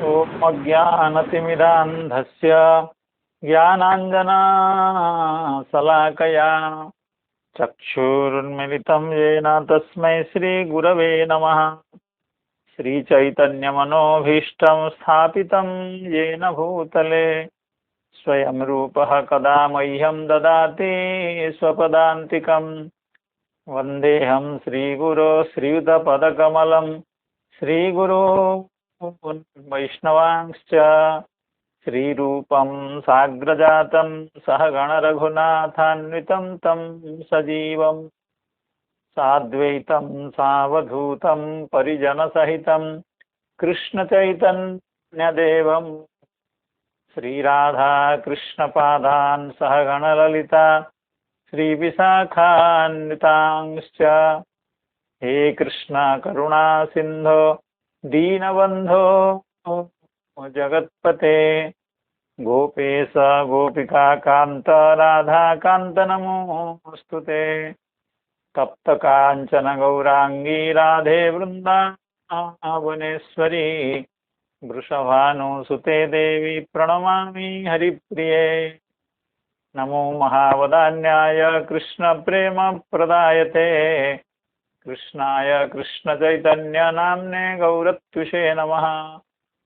ॐ अज्ञानतिमिरान्धस्य ज्ञानाञ्जनशलाकया चक्षुरुन्मिलितं येन तस्मै श्रीगुरवे नमः। श्रीचैतन्यमनोभीष्टं स्थापितं येन भूतले स्वयं रूपः कदा मह्यं ददाति स्वपदान्तिकं। वन्देऽहं श्रीगुरो श्रीयुतपदकमलं श्रीगुरो वैष्णवांश्च श्रीरूपं साग्रजातं सहगणरघुनाथान्वितं तं सजीवं साद्वैतं सावधूतं परिजनसहितं कृष्णचैतन्यदेवं श्रीराधा कृष्णपादान् सहगणललिता श्रीविशाखान्वितांश्च। हे कृष्ण करुणा सिन्धो दीनबन्धो जगत्पते गोपेश गोपिका कान्त राधाकान्त नमोऽस्तुते। तप्त काञ्चन गौरांगी राधे वृन्दावनेश्वरी वृषभानुसुते देवी प्रणमामि हरिप्रिये। नमो महावदान्याय कृष्ण प्रेम प्रदायते कृष्णाय कृष्ण चैतन्य नाम्ने गौरत्विषे नमः।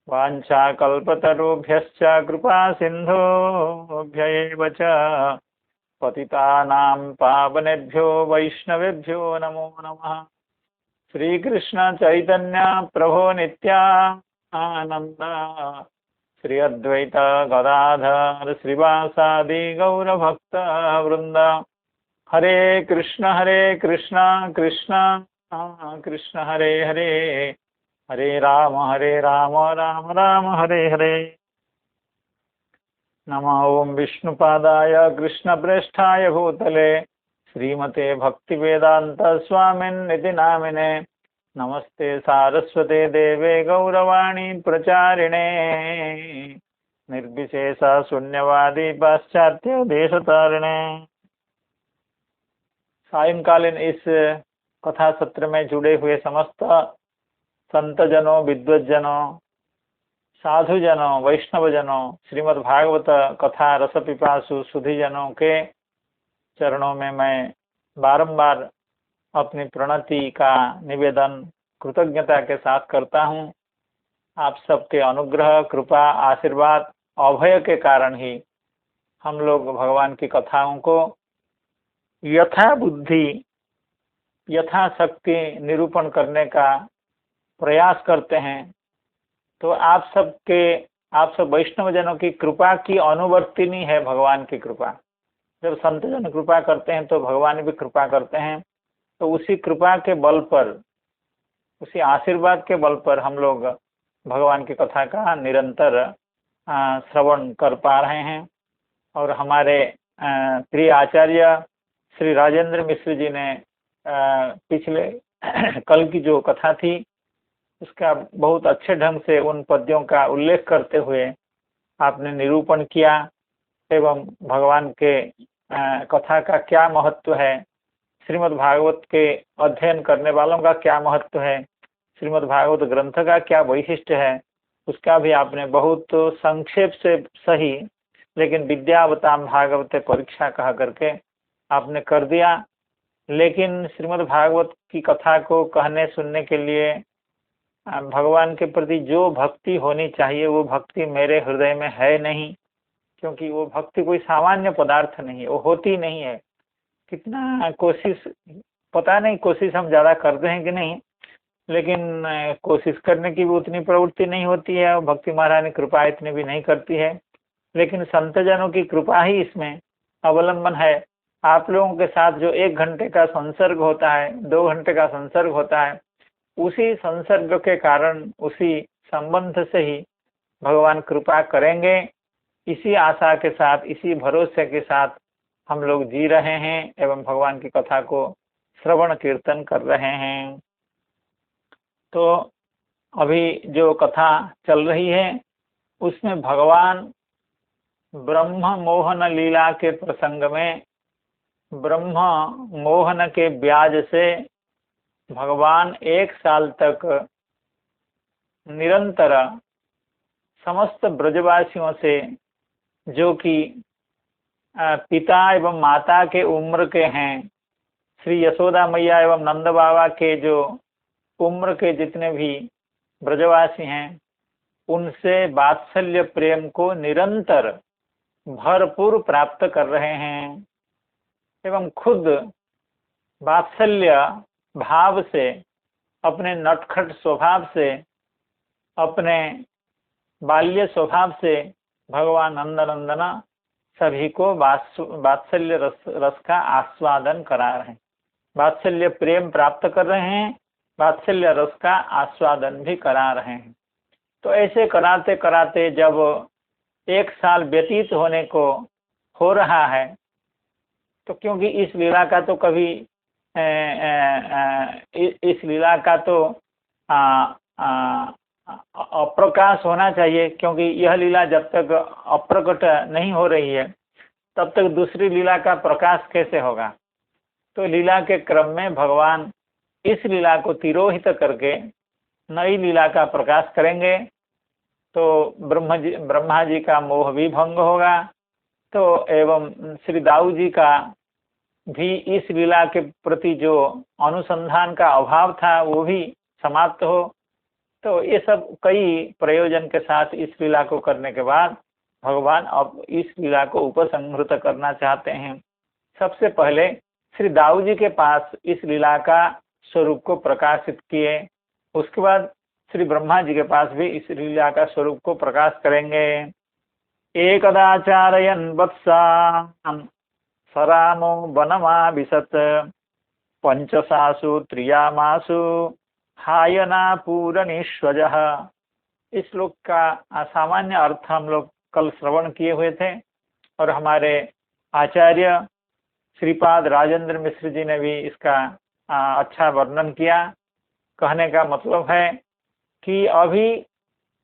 वाञ्छाकल्पतरुभ्यश्च कृपा सिन्धुभ्य एव च पतितानां पावनेभ्यो वैष्णवेभ्यो नमो नमः। श्रीकृष्ण चैतन्य प्रभो नित्यानन्द श्री अद्वैत गदाधर श्रीवासादि गौरभक्त वृंद। हरे कृष्ण कृष्ण कृष्ण हरे हरे हरे राम राम राम हरे हरे। नमः ओं विष्णुपादाय कृष्णप्रेष्ठाय भूतले श्रीमते भक्तिवेदांत स्वामिन्निति नामिने। नमस्ते सारस्वते देवे गौरवाणी प्रचारिणे निर्विशेष शून्यवादी पाश्चात्य देशतारिणे। सायंकालीन इस कथा सत्र में जुड़े हुए समस्त संतजनों, विद्वज्जनों, साधुजनों, वैष्णवजनों, श्रीमद् भागवत कथा रस पिपासु सुधीजनों के चरणों में मैं बारंबार अपनी प्रणति का निवेदन कृतज्ञता के साथ करता हूँ। आप सबके अनुग्रह, कृपा, आशीर्वाद, अभय के कारण ही हम लोग भगवान की कथाओं को यथा बुद्धि यथाशक्ति निरूपण करने का प्रयास करते हैं। तो आप सब वैष्णव जनों की कृपा की अनुवर्तिनी है भगवान की कृपा। जब संत जन कृपा करते हैं तो भगवान भी कृपा करते हैं। तो उसी कृपा के बल पर, उसी आशीर्वाद के बल पर हम लोग भगवान की कथा का निरंतर श्रवण कर पा रहे हैं। और हमारे प्रिय आचार्य श्री राजेंद्र मिश्र जी ने पिछले कल की जो कथा थी उसका बहुत अच्छे ढंग से उन पद्यों का उल्लेख करते हुए आपने निरूपण किया एवं भगवान के कथा का क्या महत्व है, श्रीमद् भागवत के अध्ययन करने वालों का क्या महत्व है, श्रीमद् भागवत ग्रंथ का क्या वैशिष्ट्य है, उसका भी आपने बहुत संक्षेप से सही लेकिन विद्यावताम भागवत परीक्षा कहा करके आपने कर दिया। लेकिन श्रीमद् भागवत की कथा को कहने सुनने के लिए भगवान के प्रति जो भक्ति होनी चाहिए वो भक्ति मेरे हृदय में है नहीं, क्योंकि वो भक्ति कोई सामान्य पदार्थ नहीं है, वो होती नहीं है। कितना कोशिश, पता नहीं कोशिश हम ज़्यादा करते हैं कि नहीं, लेकिन कोशिश करने की भी उतनी प्रवृत्ति नहीं होती है और भक्ति महारानी कृपा इतनी भी नहीं करती है। लेकिन संतजनों की कृपा ही इसमें अवलंबन है। आप लोगों के साथ जो 1 घंटे का संसर्ग होता है, 2 घंटे का संसर्ग होता है, उसी संसर्ग के कारण, उसी संबंध से ही भगवान कृपा करेंगे। इसी आशा के साथ, इसी भरोसे के साथ हम लोग जी रहे हैं एवं भगवान की कथा को श्रवण कीर्तन कर रहे हैं। तो अभी जो कथा चल रही है उसमें भगवान ब्रह्म मोहन लीला के प्रसंग में ब्रह्म मोहन के ब्याज से भगवान 1 साल तक निरंतर समस्त ब्रजवासियों से, जो कि पिता एवं माता के उम्र के हैं, श्री यशोदा मैया एवं नंद बाबा के जो उम्र के जितने भी ब्रजवासी हैं, उनसे वात्सल्य प्रेम को निरंतर भरपूर प्राप्त कर रहे हैं एवं खुद वात्सल्य भाव से, अपने नटखट स्वभाव से, अपने बाल्य स्वभाव से भगवान नंदनंदना सभी को वात्सल्य रस का आस्वादन करा रहे हैं, वात्सल्य प्रेम प्राप्त कर रहे हैं, वात्सल्य रस का आस्वादन भी करा रहे हैं। तो ऐसे कराते कराते जब 1 साल व्यतीत होने को हो रहा है, तो क्योंकि इस लीला का तो कभी इस लीला का तो अप्रकाश होना चाहिए, क्योंकि यह लीला जब तक अप्रकट नहीं हो रही है तब तक दूसरी लीला का प्रकाश कैसे होगा। तो लीला के क्रम में भगवान इस लीला को तिरोहित करके नई लीला का प्रकाश करेंगे, तो ब्रह्मा जी का मोह भी भंग होगा, तो एवं श्री दाऊ जी का भी इस लीला के प्रति जो अनुसंधान का अभाव था वो भी समाप्त हो। तो ये सब कई प्रयोजन के साथ इस लीला को करने के बाद भगवान अब इस लीला को उपसंहृत करना चाहते हैं। सबसे पहले श्री दाऊ जी के पास इस लीला का स्वरूप को प्रकाशित किए, उसके बाद श्री ब्रह्मा जी के पास भी इस लीला का स्वरूप को प्रकाश करेंगे। एकदाचारयन् वत्सान् सरामो वनमाविशत् पंचसासु त्रियामासु हायना पूरणीश्वजः। इस श्लोक का सामान्य अर्थ हम लोग कल श्रवण किए हुए थे, और हमारे आचार्य श्रीपाद राजेंद्र मिश्र जी ने भी इसका अच्छा वर्णन किया। कहने का मतलब है कि अभी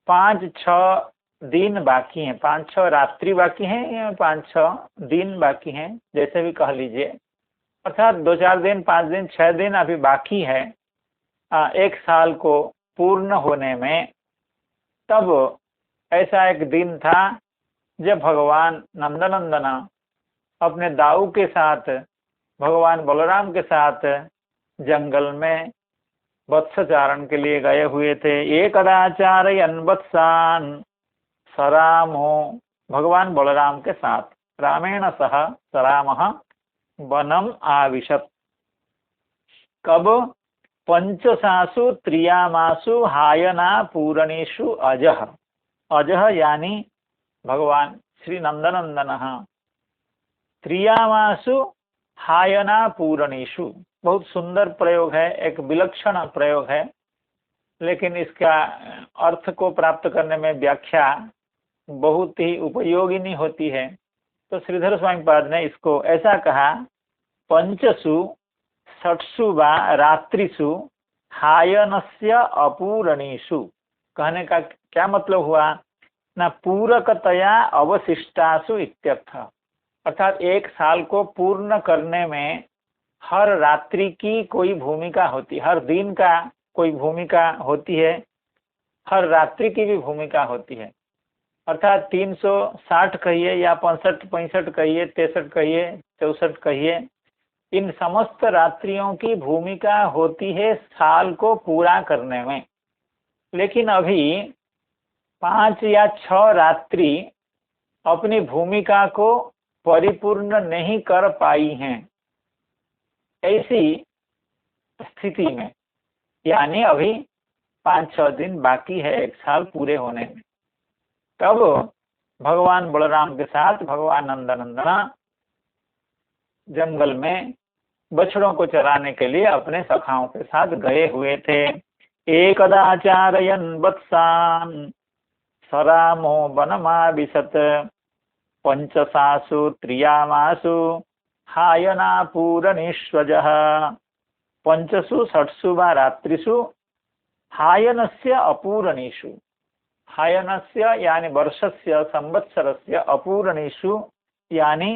5-6 दिन बाकी हैं, 5-6 रात्रि बाकी हैं या 5-6 दिन बाकी हैं, जैसे भी कह लीजिए, अर्थात 2-4 दिन, 5 दिन, 6 दिन अभी बाकी है 1 साल को पूर्ण होने में। तब ऐसा एक दिन था जब भगवान नंदनंदना अपने दाऊ के साथ, भगवान बलराम के साथ जंगल में वत्सचारण के लिए गए हुए थे। एकदाचारयन् वत्सान् सरामो, भगवान बलराम के साथ रामेण सह सरामः वनम आविशत्। कब? पंचसासु त्रियामासु हायना पूरणेषु अजः। अजः यानी भगवान श्री नंदनंदनः त्रियामासु हायना पूरणेषु। बहुत सुंदर प्रयोग है, एक विलक्षण प्रयोग है, लेकिन इसका अर्थ को प्राप्त करने में व्याख्या बहुत ही उपयोगी नहीं होती है। तो श्रीधर स्वामीपाद ने इसको ऐसा कहा, पंचसु षट्सु वा रात्रिषु हायनस्य अपूरणीषु। कहने का क्या मतलब हुआ ना, पूरकतया अवशिष्टासु इत्यर्थ। अर्थात 1 साल को पूर्ण करने में हर रात्रि की कोई भूमिका होती, हर दिन का कोई भूमिका होती है, हर रात्रि की भी भूमिका होती है। अर्थात 360 कहिए या 65 कहिए, 63 कहिए, 64 कहिए, इन समस्त रात्रियों की भूमिका होती है साल को पूरा करने में। लेकिन अभी 5 या 6 रात्रि अपनी भूमिका को परिपूर्ण नहीं कर पाई हैं। ऐसी स्थिति में, यानी अभी 5-6 दिन बाकी है 1 साल पूरे होने में, तब भगवान बलराम के साथ भगवान नंदनंदना जंगल में बछड़ों को चराने के लिए अपने सखाओं के साथ गए हुए थे। एकदाचारयन् वत्सान् सरामो वनमाविशत् पंचसासु त्रियामासु हायना पूरणीष्वजः। पंचसु षट्सु वा रात्रिषु हायनस्य अपूरणीषु। हायनस्य यानी वर्षस्य संवत्सरस्य, अपूरणीषु यानी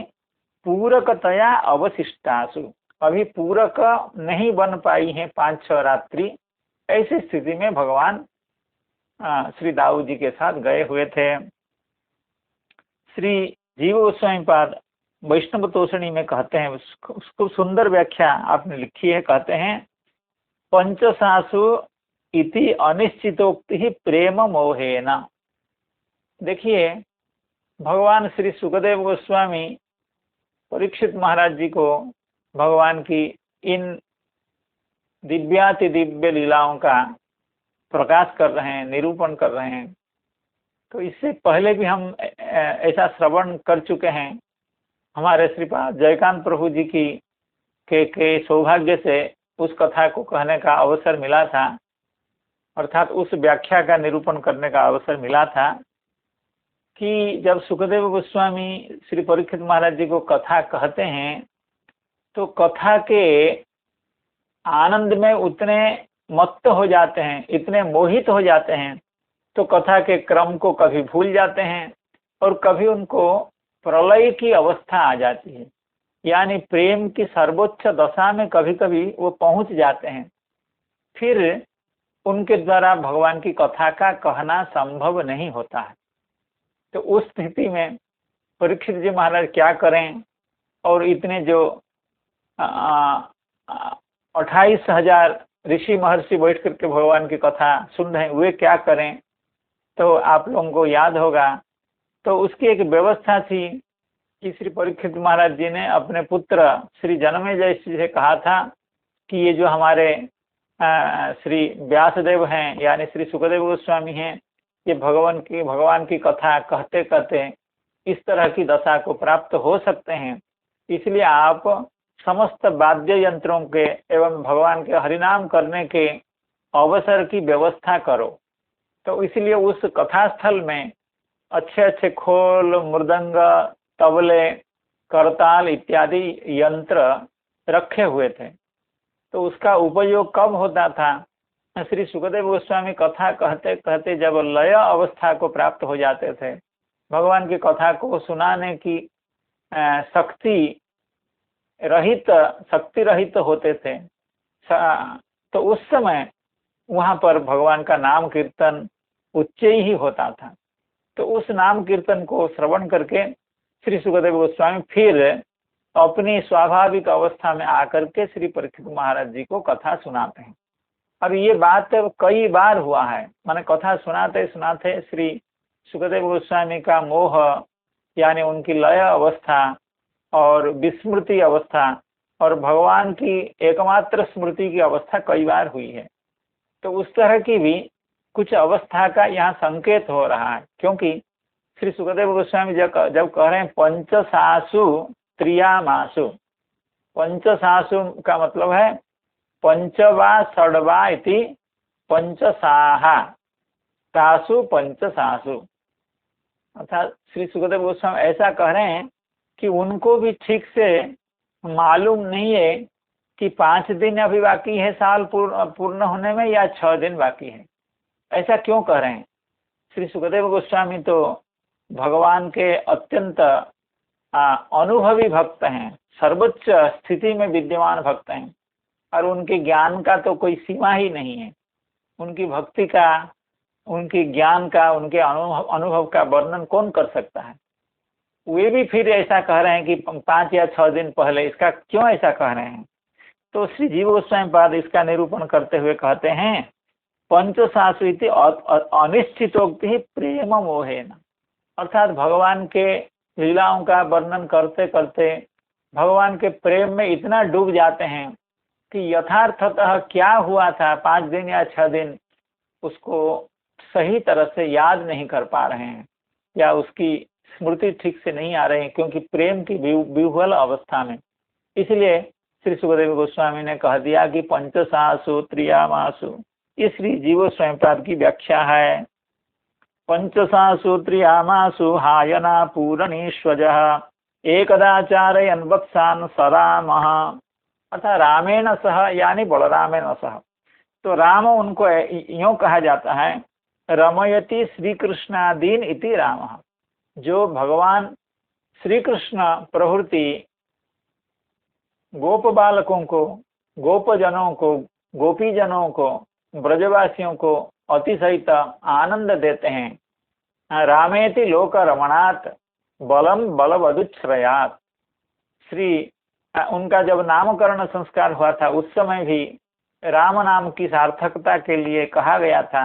पूरकतया अवशिष्टासु। अभी पूरक नहीं बन पाई हैं 5-6 रात्रि। ऐसी स्थिति में भगवान श्री दाऊ जी के साथ गए हुए थे। श्री जीव गोस्वामी पाद वैष्णव तोषणी में कहते हैं, उसको सुंदर व्याख्या आपने लिखी है। कहते हैं पंचसासु इति अनिश्चितोक्ति प्रेम मोहेन। देखिए, भगवान श्री सुखदेव गोस्वामी परीक्षित महाराज जी को भगवान की इन दिव्याति दिव्य लीलाओं का प्रकाश कर रहे हैं, निरूपण कर रहे हैं। तो इससे पहले भी हम ऐसा श्रवण कर चुके हैं। हमारे श्रीपाद जयकांत प्रभु जी की के सौभाग्य से उस कथा को कहने का अवसर मिला था, अर्थात उस व्याख्या का निरूपण करने का अवसर मिला था कि जब सुखदेव गोस्वामी श्री परीक्षित महाराज जी को कथा कहते हैं तो कथा के आनंद में उतने मत्त हो जाते हैं, इतने मोहित हो जाते हैं, तो कथा के क्रम को कभी भूल जाते हैं और कभी उनको प्रलय की अवस्था आ जाती है, यानी प्रेम की सर्वोच्च दशा में कभी कभी वो पहुंच जाते हैं। फिर उनके द्वारा भगवान की कथा का कहना संभव नहीं होता है। तो उस स्थिति में परीक्षित जी महाराज क्या करें, और इतने जो 28,000 ऋषि महर्षि बैठ करके भगवान की कथा सुन रहे हैं, वे क्या करें। तो आप लोगों को याद होगा, तो उसकी एक व्यवस्था थी कि श्री परीक्षित महाराज जी ने अपने पुत्र श्री जनमेजय जी से कहा था कि ये जो हमारे श्री व्यासदेव हैं, यानी श्री सुखदेव गोस्वामी हैं, ये भगवान की कथा कहते कहते इस तरह की दशा को प्राप्त हो सकते हैं, इसलिए आप समस्त वाद्य यंत्रों के एवं भगवान के हरिनाम करने के अवसर की व्यवस्था करो। तो इसलिए उस कथास्थल में अच्छे अच्छे खोल, मृदंग, तबले, करताल इत्यादि यंत्र रखे हुए थे। तो उसका उपयोग कब होता था, श्री सुखदेव गोस्वामी कथा कहते कहते जब लय अवस्था को प्राप्त हो जाते थे, भगवान की कथा को सुनाने की शक्ति रहित होते थे, तो उस समय वहां पर भगवान का नाम कीर्तन उच्च ही होता था। तो उस नाम कीर्तन को श्रवण करके श्री सुखदेव गोस्वामी फिर अपनी स्वाभाविक अवस्था में आकर के श्री परीक्षित महाराज जी को कथा सुनाते हैं। और ये बात कई बार हुआ है, माने कथा सुनाते सुनाते श्री सुखदेव गोस्वामी का मोह, यानी उनकी लय अवस्था और विस्मृति अवस्था और भगवान की एकमात्र स्मृति की अवस्था कई बार हुई है। तो उस तरह की भी कुछ अवस्था का यहाँ संकेत हो रहा है, क्योंकि श्री सुखदेव गोस्वामी जब कह रहे हैं पंचसासु त्रियामासु, पंचसासु का मतलब है पंचवा षडवा इति पंचसाहा तासु पंचसासु, अर्थात श्री सुखदेव गोस्वामी ऐसा कह रहे हैं कि उनको भी ठीक से मालूम नहीं है कि 5 दिन अभी बाकी है साल पूर्ण होने में या 6 दिन बाकी है। ऐसा क्यों कह रहे हैं? श्री सुखदेव गोस्वामी तो भगवान के अत्यंत अनुभवी भक्त हैं, सर्वोच्च स्थिति में विद्यमान भक्त हैं, और उनके ज्ञान का तो कोई सीमा ही नहीं है। उनकी भक्ति का, उनके ज्ञान का, उनके अनुभव का वर्णन कौन कर सकता है। वे भी फिर ऐसा कह रहे हैं कि 5 या 6 दिन पहले, इसका क्यों ऐसा कह रहे हैं? तो श्री जीव गोस्वामी पाद इसका निरूपण करते हुए कहते हैं पंचसासु इति अनिश्चितोक्ति प्रेम मोहेन, अर्थात भगवान के लीलाओं का वर्णन करते करते भगवान के प्रेम में इतना डूब जाते हैं कि यथार्थतः क्या हुआ था 5 दिन या 6 दिन, उसको सही तरह से याद नहीं कर पा रहे हैं, या उसकी स्मृति ठीक से नहीं आ रही है, क्योंकि प्रेम की विह्वल अवस्था में। इसलिए श्री सुखदेव गोस्वामी ने कह दिया कि पंचसासु त्रियामासु, ये श्री जीव स्वयंपाद की व्याख्या है। पंचसासु त्रियामासु हायना पूरणीश्वजः एकदाचारयन् वत्सान् स रामः, अर्थात रामेण सह यानी बलरामेण सह। तो राम उनको यूं कहा जाता है रमयति श्री कृष्णादीन इति रामः, जो भगवान श्री कृष्ण प्रभृति गोप बालकों को, गोपजनों को, गोपीजनों को, ब्रजवासियों को अतिशयित आनंद देते हैं। रामेति लोक रमणात् बलम बलवदुच्छ्रयात्। उनका जब नामकरण संस्कार हुआ था उस समय भी राम नाम की सार्थकता के लिए कहा गया था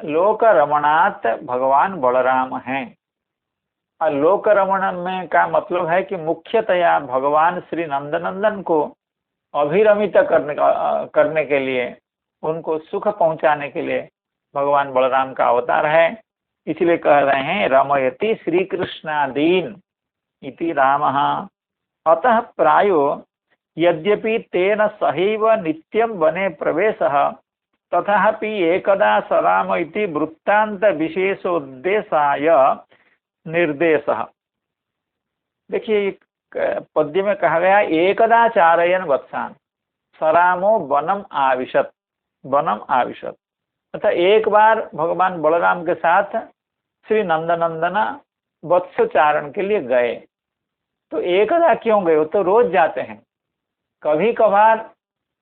लोक रमणात् भगवान बलराम हैं। और लोक रमण में का मतलब है कि मुख्यतया भगवान श्री नंदनंदन को अभिरमित करने के लिए, उनको सुख पहुंचाने के लिए भगवान बलराम का अवतार है। इसलिए कह रहे हैं रमयति श्री कृष्णादीन इति रामः। अतः प्रायो यद्यपि तेन सहैव नित्यं वने प्रवेशः तथापि एकदा सराम इति वृत्तांत विशेषोद्देशाय निर्देशः। देखिए पद्य में कहा गया एकदा चारयन वत्सान सरामो वनम आविशत, वनम आविशत। अतः एक बार भगवान बलराम के साथ श्री नंदनंदना वत्सचारण के लिए गए। तो एकदा क्यों गए? वो तो रोज जाते हैं। कभी कभार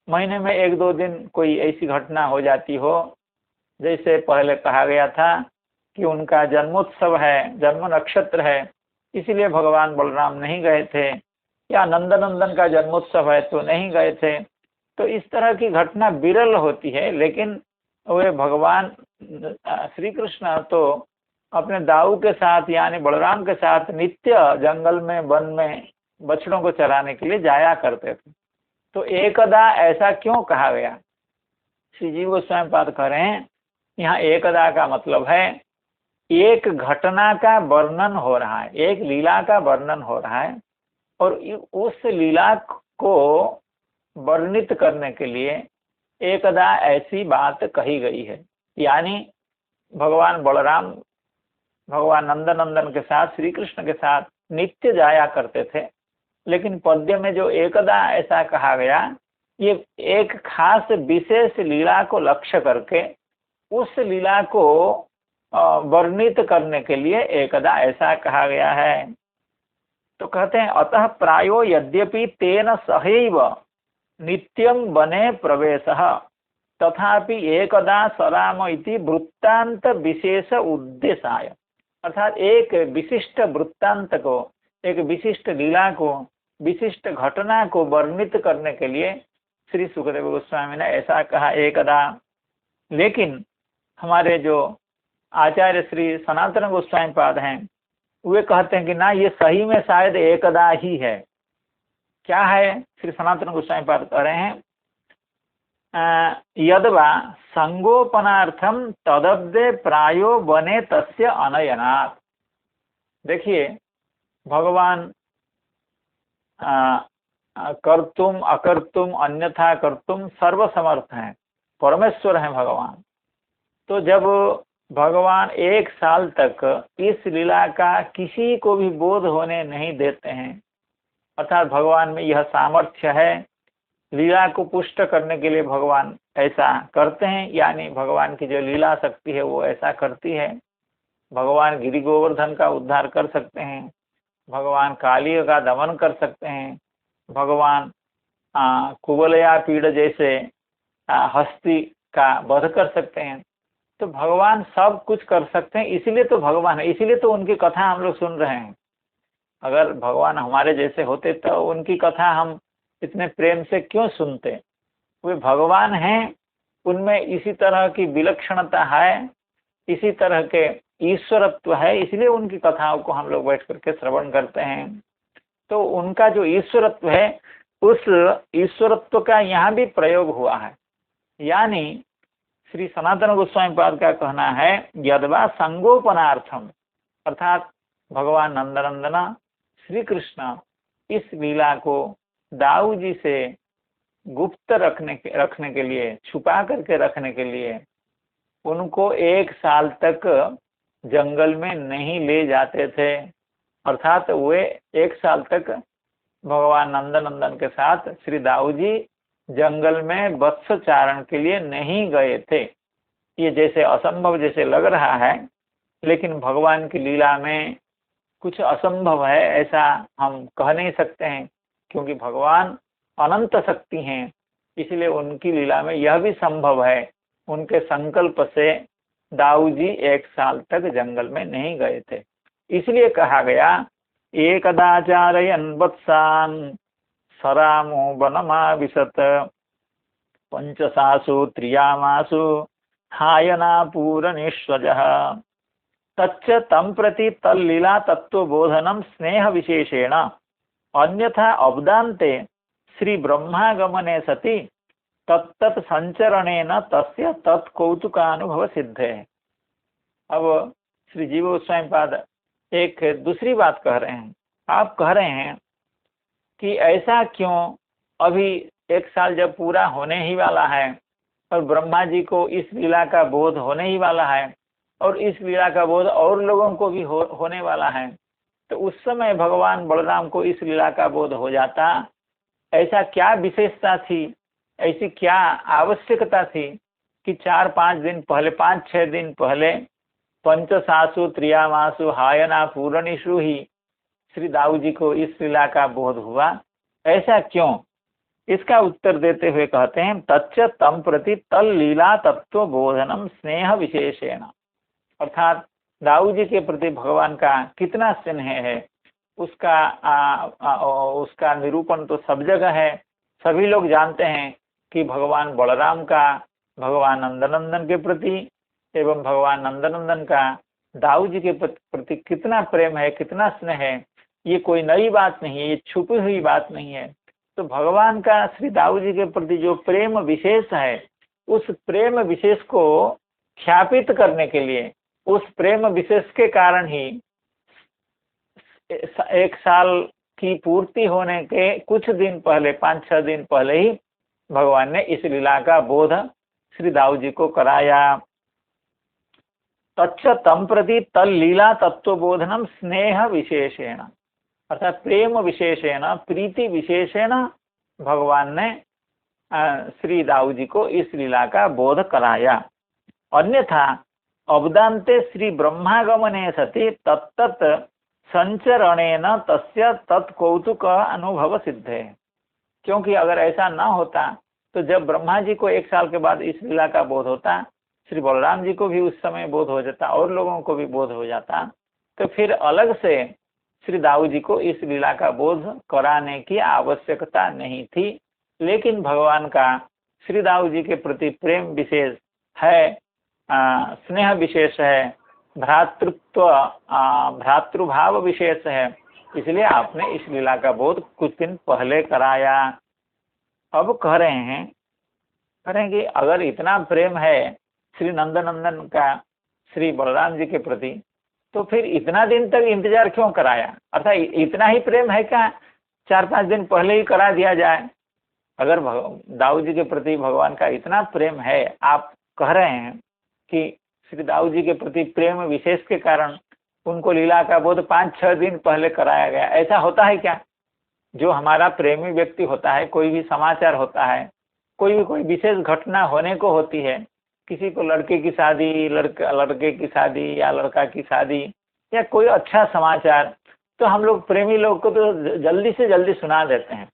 महीने में 1-2 दिन कोई ऐसी घटना हो जाती हो, जैसे पहले कहा गया था कि उनका जन्मोत्सव है, जन्म नक्षत्र है, इसलिए भगवान बलराम नहीं गए थे, या नंदनंदन का जन्मोत्सव है तो नहीं गए थे। तो इस तरह की घटना विरल होती है। लेकिन वे भगवान श्री कृष्ण तो अपने दाऊ के साथ यानी बलराम के साथ नित्य जंगल में वन में बछड़ों को चराने के लिए जाया करते थे। तो एकदा ऐसा क्यों कहा गया? श्री जीव गोस्वामी पाद कह रहे हैं यहाँ एकदा का मतलब है एक घटना का वर्णन हो रहा है, एक लीला का वर्णन हो रहा है, और उस लीला को वर्णित करने के लिए एकदा ऐसी बात कही गई है। यानी भगवान बलराम भगवान नंदनंदन के साथ श्री कृष्ण के साथ नित्य जाया करते थे। लेकिन पद्य में जो एकदा ऐसा कहा गया, ये एक खास विशेष लीला को लक्ष्य करके उस लीला को वर्णित करने के लिए एकदा ऐसा कहा गया है। तो कहते हैं अतः प्रायो यद्यपि तेन सहैव नित्यं वने प्रवेशः तथापि एकदा सराम इति वृत्तांत विशेष उद्देशाय। अर्थात एक विशिष्ट वृत्तांत को, एक विशिष्ट लीला को, विशिष्ट घटना को वर्णित करने के लिए श्री सुखदेव गोस्वामी ने ऐसा कहा एकदा। लेकिन हमारे जो आचार्य श्री सनातन गोस्वामी पाद हैं वे कहते हैं कि ना, ये सही में शायद एकदा ही है। क्या है? श्री सनातन गोस्वामी पाद कह रहे हैं यद्वा संगोपनार्थम तदब्दे प्रायो बने तस्य अनयनात्। देखिए भगवान कर्तुम अकर्तुम अन्यथा कर्तुम सर्वसमर्थ हैं, परमेश्वर हैं भगवान। तो जब भगवान 1 साल तक इस लीला का किसी को भी बोध होने नहीं देते हैं, अर्थात भगवान में यह सामर्थ्य है, लीला को पुष्ट करने के लिए भगवान ऐसा करते हैं, यानी भगवान की जो लीला शक्ति है वो ऐसा करती है। भगवान गिरि गोवर्धन का उद्धार कर सकते हैं, भगवान काली का दमन कर सकते हैं, भगवान कुवलया पीड़ जैसे हस्ती का वध कर सकते हैं। तो भगवान सब कुछ कर सकते हैं, इसीलिए तो भगवान है, इसीलिए तो उनकी कथा हम लोग सुन रहे हैं। अगर भगवान हमारे जैसे होते तो उनकी कथा हम इतने प्रेम से क्यों सुनते? वे भगवान हैं, उनमें इसी तरह की विलक्षणता है, इसी तरह के ईश्वरत्व है, इसलिए उनकी कथाओं को हम लोग बैठ करके श्रवण करते हैं। तो उनका जो ईश्वरत्व है उस ईश्वरत्व का यहाँ भी प्रयोग हुआ है। यानी श्री सनातन गोस्वामी पाद का कहना है यद्वा संगोपनार्थम, अर्थात भगवान नंदनंदना श्री कृष्ण इस लीला को दाऊ जी से गुप्त रखने के लिए, छुपा करके रखने के लिए उनको 1 साल तक जंगल में नहीं ले जाते थे। अर्थात वे 1 साल तक भगवान नंदनंदन के साथ श्री दाऊ जी जंगल में वत्स चारण के लिए नहीं गए थे। ये जैसे असंभव जैसे लग रहा है, लेकिन भगवान की लीला में कुछ असंभव है ऐसा हम कह नहीं सकते हैं, क्योंकि भगवान अनंत शक्ति हैं, इसलिए उनकी लीला में यह भी संभव है उनके संकल्प से दाऊ जी 1 साल तक जंगल में नहीं गए थे। इसलिए कहा गया एकदाचारयन् वत्सान् सरामो वनमाविशत पंचसासु त्रियामासु हायनापूरनिश्वजः तच्च तं प्रति तल्लीला तत्त्वबोधनं स्नेह विशेषेण अन्यथा अब्दान्ते श्री ब्रह्मागमने सति तत्तत् संचरणेन तस्य तत्कौतुकानुभव सिद्धे। अब श्री जीव गोस्वामी पाद एक दूसरी बात कह रहे हैं। आप कह रहे हैं कि ऐसा क्यों, अभी 1 साल जब पूरा होने ही वाला है और ब्रह्मा जी को इस लीला का बोध होने ही वाला है और इस लीला का बोध और लोगों को भी होने वाला है, तो उस समय भगवान बलराम को इस लीला का बोध हो जाता। ऐसा क्या विशेषता थी, ऐसी क्या आवश्यकता थी कि 4-5 दिन पहले, 5-6 दिन पहले पंचसासु त्रियामासु हायना पूर्णिषु ही श्री दाऊ जी को इस लीला का बोध हुआ, ऐसा क्यों? इसका उत्तर देते हुए कहते हैं तच्च तम प्रति तल लीला तत्व बोधनम स्नेह विशेषेण। अर्थात दाऊ जी के प्रति भगवान का कितना स्नेह है उसका निरूपण तो सब जगह है। सभी लोग जानते हैं कि भगवान बलराम का भगवान नंदनंदन के प्रति एवं भगवान नंदनंदन का दाऊ जी के प्रति कितना प्रेम है, कितना स्नेह है। ये कोई नई बात नहीं है, ये छुपी हुई बात नहीं है। तो भगवान का श्री दाऊ जी के प्रति जो प्रेम विशेष है, उस प्रेम विशेष को ख्यापित करने के लिए, उस प्रेम विशेष के कारण ही 1 साल की पूर्ति होने के कुछ दिन पहले, 5-6 दिन पहले ही भगवान ने इस लीला का बोध श्री दाऊ जी को कराया। तच्च तम प्रति तल लीला तत्वबोधनम स्नेह विशेषेण, अर्थात प्रेम विशेषेण, प्रीति विशेषेण भगवान ने श्री दाऊ जी को इस लीला का बोध कराया। अन्यथा अब्दान्ते श्री ब्रह्मागमने सति तत्तत् संचरणेन तस्य तत्कौतुक अनुभव सिद्धे। क्योंकि अगर ऐसा ना होता तो जब ब्रह्मा जी को 1 साल के बाद इस लीला का बोध होता, श्री बलराम जी को भी उस समय बोध हो जाता और लोगों को भी बोध हो जाता, तो फिर अलग से श्री दाऊ जी को इस लीला का बोध कराने की आवश्यकता नहीं थी। लेकिन भगवान का श्री दाऊ जी के प्रति प्रेम विशेष है, स्नेह विशेष है, भ्रातृभाव विशेष है, इसलिए आपने इस लीला का बोध कुछ दिन पहले कराया। अब कह रहे हैं कि अगर इतना प्रेम है श्री नंदनंदन का श्री बलराम जी के प्रति, तो फिर इतना दिन तक इंतजार क्यों कराया? अर्थात इतना ही प्रेम है क्या 4-5 दिन पहले ही करा दिया जाए? अगर दाऊ जी के प्रति भगवान का इतना प्रेम है, आप कह रहे हैं कि श्री दाऊ जी के प्रति प्रेम विशेष के कारण उनको लीला का बोध 5-6 दिन पहले कराया गया, ऐसा होता है क्या? जो हमारा प्रेमी व्यक्ति होता है, कोई भी समाचार होता है, कोई विशेष घटना होने को होती है, किसी को लड़के की शादी, लड़के की शादी या लड़का की शादी या कोई अच्छा समाचार, तो हम लोग प्रेमी लोग को तो जल्दी से जल्दी सुना देते हैं।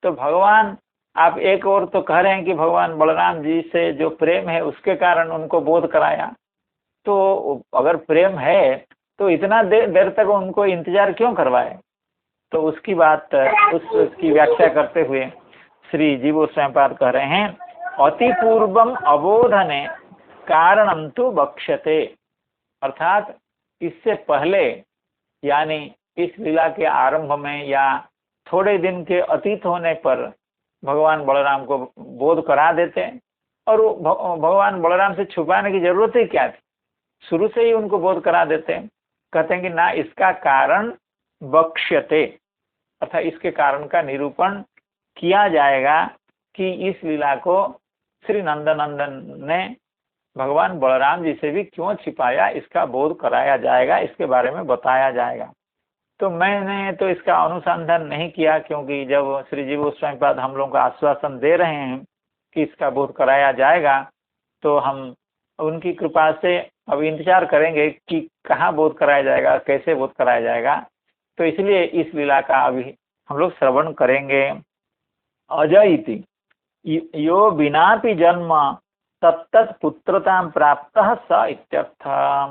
तो भगवान, आप एक और तो कह रहे हैं कि भगवान बलराम जी से जो प्रेम है उसके कारण उनको बोध कराया, तो अगर प्रेम है तो इतना देर तक उनको इंतजार क्यों करवाए? तो उसकी बात, उसकी व्याख्या करते हुए श्री जीव गोस्वामी पाद कह रहे हैं अति पूर्वम अबोधने कारणम तु बक्ष्यते। अर्थात इससे पहले, यानी इस लीला के आरंभ में या थोड़े दिन के अतीत होने पर भगवान बलराम को बोध करा देते, और भगवान बलराम से छुपाने की जरूरत ही क्या थी? शुरू से ही उनको बोध करा देते। कहते हैं कि ना, इसका कारण बक्ष्यते, अर्थात इसके कारण का निरूपण किया जाएगा कि इस लीला को श्री नंदनंदन ने भगवान बलराम जी से भी क्यों छिपाया, इसका बोध कराया जाएगा, इसके बारे में बताया जाएगा। तो मैंने तो इसका अनुसंधान नहीं किया, क्योंकि जब श्री जीव गोस्वामी पाद हम लोगों को आश्वासन दे रहे हैं कि इसका बोध कराया जाएगा, तो हम उनकी कृपा से अब इंतजार करेंगे कि कहाँ बोध कराया जाएगा, कैसे बोध कराया जाएगा। तो इसलिए इस लीला का अभी हम लोग श्रवण करेंगे। अजय इति यो बिनापि जन्म तत्तत् पुत्रतां प्राप्तः स इत्यर्थः।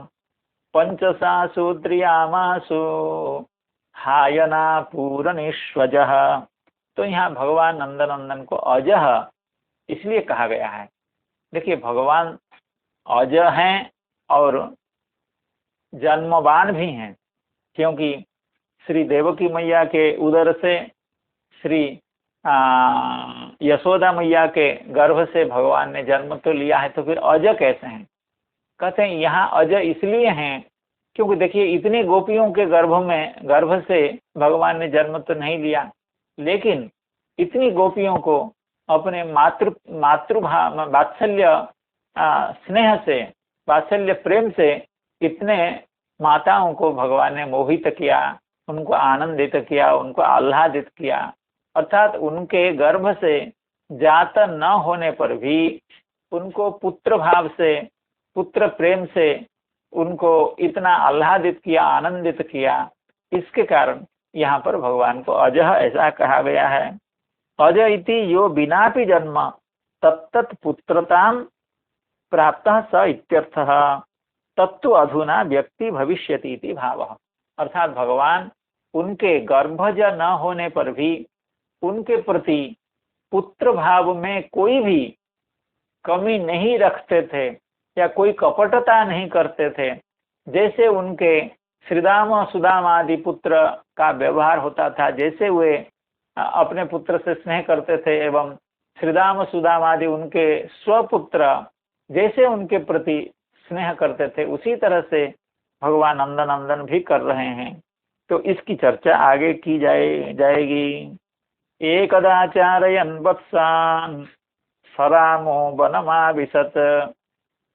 पंचसासु त्रियामासु हायना पूरनेश्वजः। तो यहाँ भगवान नंदनंदन को अजह इसलिए कहा गया है। देखिए, भगवान अज हैं और जन्मवान भी हैं, क्योंकि श्री देवकी मैया के उदर से श्री यशोदा मैया के गर्भ से भगवान ने जन्म तो लिया है, तो फिर अज कैसे हैं? कहते हैं यहाँ अज इसलिए हैं क्योंकि देखिए, इतनी गोपियों के गर्भ से भगवान ने जन्म तो नहीं लिया, लेकिन इतनी गोपियों को अपने मातृभाव वात्सल्य स्नेह से, वात्सल्य प्रेम से इतने माताओं को भगवान ने मोहित किया, उनको आनंदित किया, उनको आह्लादित किया। अर्थात उनके गर्भ से जात न होने पर भी उनको पुत्र भाव से, पुत्र प्रेम से उनको इतना आह्लादित किया, आनंदित किया। इसके कारण यहाँ पर भगवान को अजह ऐसा कहा गया है। अज इति यो बिनापि जन्म तत्तत् पुत्रतां प्राप्तः स इत्यर्थः। तत्तु अधुना व्यक्ति भविष्यति इति भावः। अर्थात भगवान उनके गर्भज न होने पर भी उनके प्रति पुत्र भाव में कोई भी कमी नहीं रखते थे या कोई कपटता नहीं करते थे। जैसे उनके श्रीदाम सुदाम आदि पुत्र का व्यवहार होता था, जैसे वे अपने पुत्र से स्नेह करते थे एवं श्रीदाम सुदाम आदि उनके स्वपुत्र जैसे उनके प्रति स्नेह करते थे, उसी तरह से भगवान नंदनंदन भी कर रहे हैं। तो इसकी चर्चा आगे की जाएगी। एकदाचारयन् वत्सान् सरामो वनमाविशत्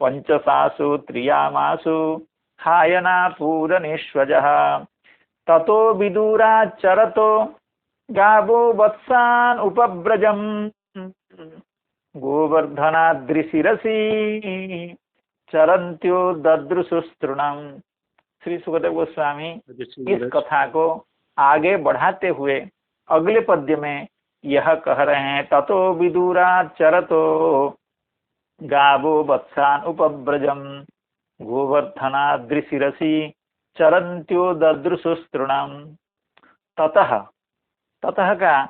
पंचसासु त्रियामासु हायना पूरनेश्वजः। ततो विदुराचरतो गावो वत्सान् उपव्रजम् गोवर्धनाद्रिशिरसि चरन्त्यो ददृशुस्तृणम्। श्री सुखदेव गोस्वामी इस कथा को आगे बढ़ाते हुए अगले पद्य में यह कह रहे हैं, ततो विदुराचरतो गावो वत्सान् उपव्रजम् गोवर्धनाद्रिशिरसि चरन्त्यो ददृशुस्तृणम्। ततः, ततः का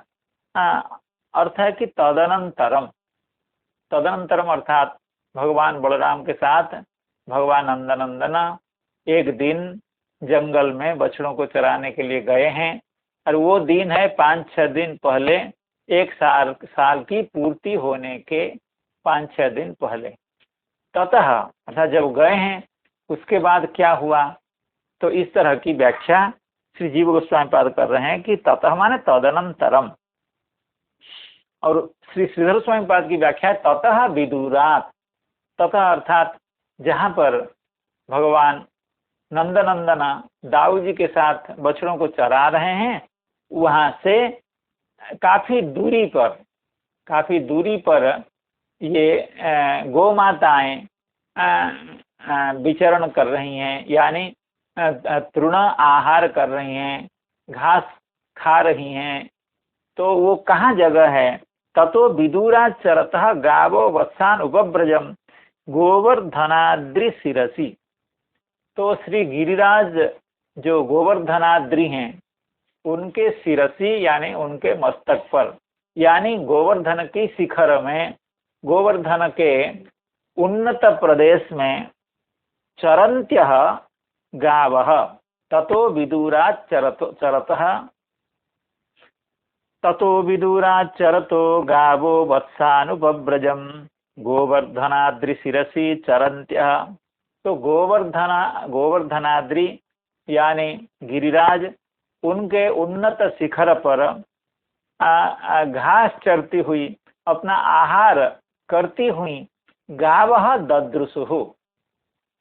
अर्थ है कि तदनंतरम। तदनंतरम अर्थात भगवान बलराम के साथ भगवान नंदनंदन एक दिन जंगल में बछड़ों को चराने के लिए गए हैं, और वो दिन है 5-6 दिन पहले, एक साल की पूर्ति होने के 5-6 दिन पहले। ततः अर्थात जब गए हैं उसके बाद क्या हुआ, तो इस तरह की व्याख्या श्री जीव गोस्वामी पाद कर रहे हैं कि ततः माने तदनंतरम, और श्री श्रीधर स्वामी पाद की व्याख्या ततः विदुरात। ततः अर्थात जहाँ पर भगवान नंदनंदन दाऊ जी के साथ बछड़ों को चरा रहे हैं, वहां से काफी दूरी पर ये गौ माताएं विचरण कर रही हैं, यानी तृण आहार कर रही हैं, घास खा रही हैं। तो वो कहाँ जगह है? ततो विदुराचरतः गावो वत्सान् उपव्रजम् गोवर्धनाद्रि शिरसि। तो श्री गिरिराज जो गोवर्धनाद्रि हैं, उनके शिरसी यानी उनके मस्तक पर, यानी गोवर्धन की शिखर में, गोवर्धन के उन्नत प्रदेश में चरन्त्यः गावः ततो विदुराचरतः ततो विदुराचरतो गावो वत्सानुपव्रजम् गोवर्धनाद्रिशिरसि चरन्त्यः। तो गोवर्धनाद्रि यानी गिरिराज, उनके उन्नत शिखर पर घास चरती हुई, अपना आहार करती हुई गावः ददृशुः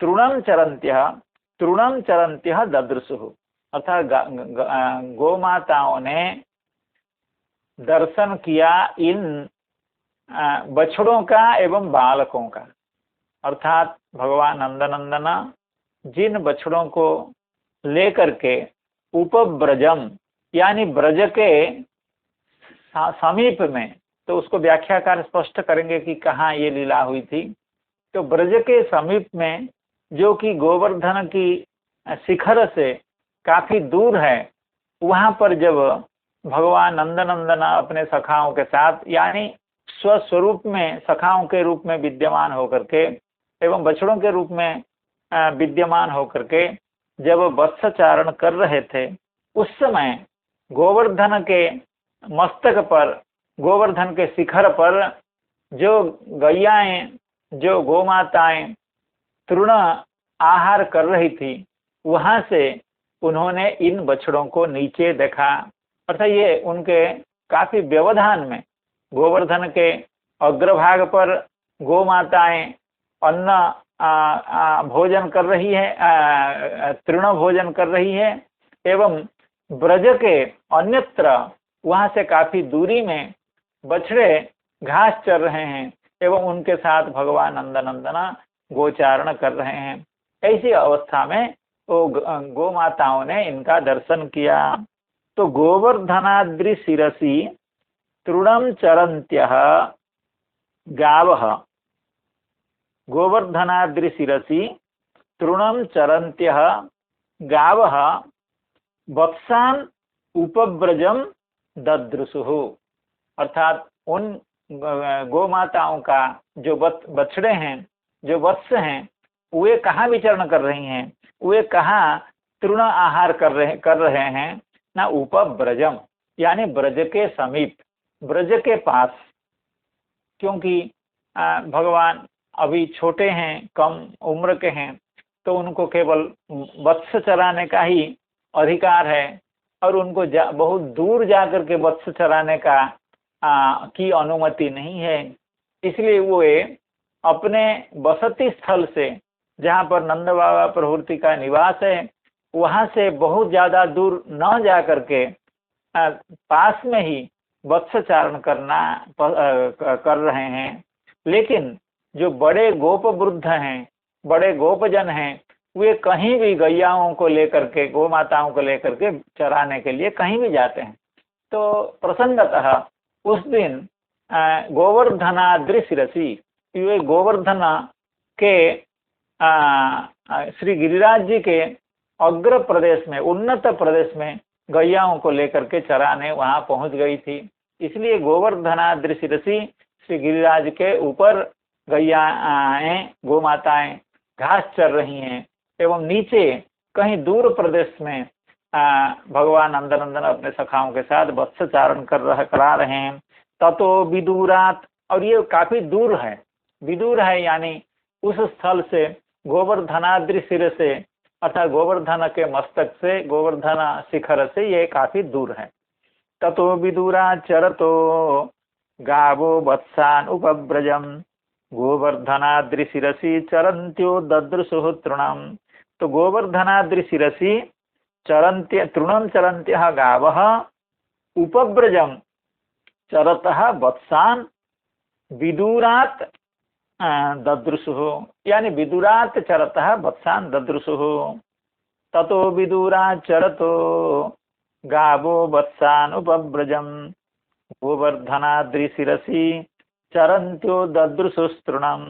तृणं चरन्त्यः ददृशुः। अर्थात गौ माताओं ने दर्शन किया इन बछड़ों का एवं बालकों का। अर्थात भगवान नंदनंदन जिन बछड़ों को लेकर के उपब्रजम यानी ब्रज के समीप में, तो उसको व्याख्याकार स्पष्ट करेंगे कि कहाँ ये लीला हुई थी। तो ब्रज के समीप में, जो कि गोवर्धन की शिखर से काफी दूर है, वहां पर जब भगवान नंदनंदन अपने सखाओं के साथ, यानी स्वस्वरूप में सखाओं के रूप में विद्यमान होकर के एवं बछड़ों के रूप में विद्यमान होकर के जब वत्सचारण कर रहे थे, उस समय गोवर्धन के मस्तक पर, गोवर्धन के शिखर पर जो गैयाएं, जो गोमाताएं तृण आहार कर रही थी, वहां से उन्होंने इन बछड़ों को नीचे देखा। अर्थात ये उनके काफी व्यवधान में गोवर्धन के अग्रभाग पर गोमाताएं अन्न भोजन कर रही है, तृण भोजन कर रही है, एवं ब्रज के अन्यत्र वहां से काफी दूरी में बछड़े घास चर रहे हैं एवं उनके साथ भगवान नंदनंदना गोचारण कर रहे हैं। ऐसी अवस्था में वो गो माताओं ने इनका दर्शन किया। तो गोवर्धनाद्रि शिरसी तृणम चरन्त्यः गावः, गोवर्धनाद्रि शिरसी तृणम चरन्त्यः गावः वत्सान उपव्रजम ददृशुः। अर्थात उन गो माताओं का जो बछड़े हैं, जो वत्स हैं, वे कहाँ विचरण कर रही हैं, वे कहाँ तृण आहार कर रहे हैं ना, उपब्रजम यानी ब्रज के समीप, ब्रज के पास। क्योंकि भगवान अभी छोटे हैं, कम उम्र के हैं, तो उनको केवल वत्स चराने का ही अधिकार है और उनको बहुत दूर जाकर के वत्स चराने का की अनुमति नहीं है। इसलिए वे अपने बसती स्थल से, जहाँ पर नंद बाबा प्रभृति का निवास है, वहां से बहुत ज्यादा दूर न जा करके पास में ही वत्सचारण कर रहे हैं। लेकिन जो बड़े गोप वृद्ध हैं, बड़े गोपजन हैं, वे कहीं भी गैयाओं को लेकर के, गौ माताओं को लेकर के चराने के लिए कहीं भी जाते हैं। तो प्रसंगतः उस दिन गोवर्धनाद्रि शिरसी, वे गोवर्धना के श्री गिरिराज जी के अग्र प्रदेश में, उन्नत प्रदेश में गैयाओं को लेकर के चराने वहां पहुंच गई थी। इसलिए गोवर्धनाद्रि शिरसी, श्री गिरिराज के ऊपर गैयाएं, गोमाताएं घास चर रही हैं एवं नीचे कहीं दूर प्रदेश में भगवान नंदनंदन अपने सखाओं के साथ वत्सचारण करा रहे हैं। ततो विदूरात, और ये काफी दूर है, विदूर है यानी उस स्थल से, गोवर्धनाद्रि शिर से, अर्थात गोवर्धन के मस्तक से, गोवर्धन शिखर से ये काफी दूर है। ततो विदूरा चरतो गावो वत्सान उपव्रजम गोवर्धनाद्रि शिरसी चरन्त्यो ददृशुः तृणम। तो गोवर्धनाद्रि शिरसी तृणम चरन्त्यः गावः उपव्रजम चरतः वत्सान विदूरात ददृशुः, यानी विदूरात चरतः वत्सान ददृशुः। ततो विदूरा चरतो गावो वत्सान उपव्रजम गोवर्धनाद्रि शिरसी चरन्त्यो ददृशुस्तृणम।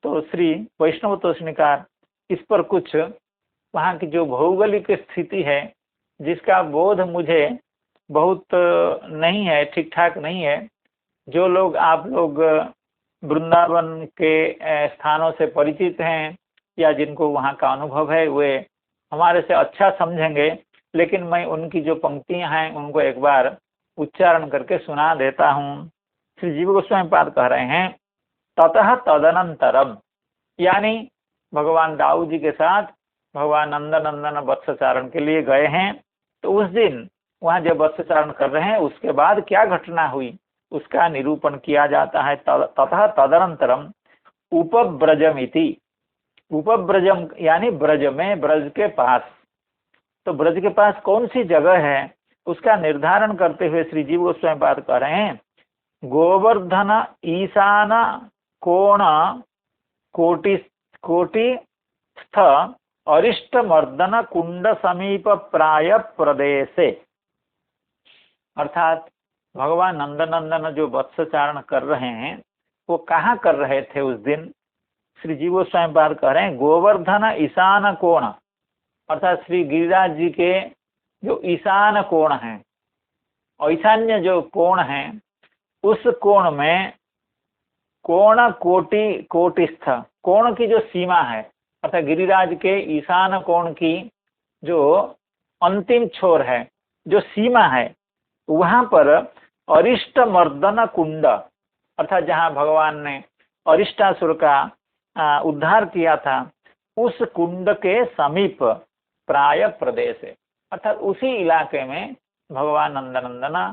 तो श्री वैष्णव तोषणिकार इस पर कुछ वहाँ की जो भौगोलिक स्थिति है, जिसका बोध मुझे बहुत नहीं है, ठीक ठाक नहीं है। जो लोग, आप लोग वृंदावन के स्थानों से परिचित हैं या जिनको वहाँ का अनुभव है, वे हमारे से अच्छा समझेंगे। लेकिन मैं उनकी जो पंक्तियां हैं उनको एक बार उच्चारण करके सुना देता हूँ। श्री जीव गोस्वामी पाद कह रहे हैं, ततः तदनंतरम, यानी भगवान दाऊ जी के साथ भगवान नंदनंदन वत्सचारण के लिए गए हैं। तो उस दिन वहाँ जब वत्सचारण कर रहे हैं, उसके बाद क्या घटना हुई उसका निरूपण किया जाता है। ततः तदनंतरम उपव्रजम इति, उपव्रजम यानी ब्रज में, ब्रज के पास। तो ब्रज के पास कौन सी जगह है उसका निर्धारण करते हुए श्री जीव गोस्वामी पाद कह रहे हैं, गोवर्धन ईशान कोण कोटि स्थ अरिष्ट मर्दन कुंड समीप प्राय प्रदेशे। अर्थात भगवान नंदनंदन जो वत्सचारण कर रहे हैं, वो कहाँ कर रहे थे उस दिन? श्री जीव गोस्वामी पाद कह रहे हैं गोवर्धन ईशान कोण, अर्थात श्री गिरिराज जी के जो ईशान कोण है, ईशान्य जो कोण है, उस कोण में कोण कोटिस्थ, कोण की जो सीमा है, अर्थात गिरिराज के ईशान कोण की जो अंतिम छोर है, जो सीमा है, वहां पर अरिष्ट मर्दन कुंड, अर्थात जहां भगवान ने अरिष्टासुर का उद्धार किया था, उस कुंड के समीप प्राय प्रदेश है, अर्थात उसी इलाके में भगवान नंदनंदना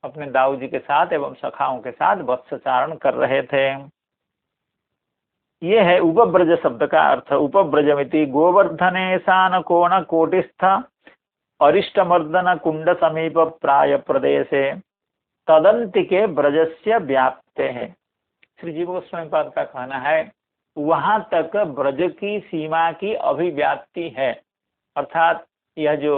अपने दाऊ जी के साथ एवं सखाओं के साथ वत्सचारण कर रहे थे। ये है उपब्रज शब्द का अर्थ। उपब्रजमिति गोवर्धनेशान कोण कोटिस्थ अरिष्टमर्दन कुंड समीप प्राय प्रदेशे तदंतिके ब्रजस्य व्याप्ते है। श्री जीव गोस्वामी पाद का कहना है वहां तक ब्रज की सीमा की अभिव्याप्ति है, अर्थात यह जो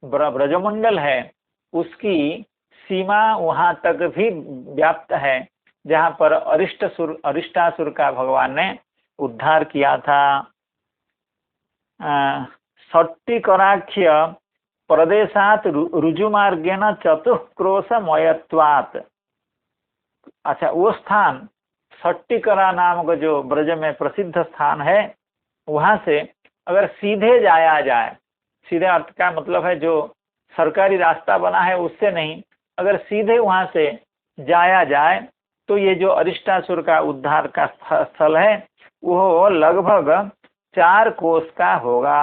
ब्रजमंडल है उसकी सीमा वहां तक भी व्याप्त है जहां पर अरिष्टासुर का भगवान ने उद्धार किया था। षट्टिकराख्य प्रदेशात रुजुमार्गेण चतुक्रोशमयत्वात्, अच्छा वो स्थान षट्टिकरा नामक जो ब्रज में प्रसिद्ध स्थान है, वहां से अगर सीधे जाया जाए, सीधे अर्थ का मतलब है जो सरकारी रास्ता बना है उससे नहीं, अगर सीधे वहां से जाया जाए तो ये जो अरिष्टासुर का उद्धार का स्थल है वो लगभग 4 कोस का होगा।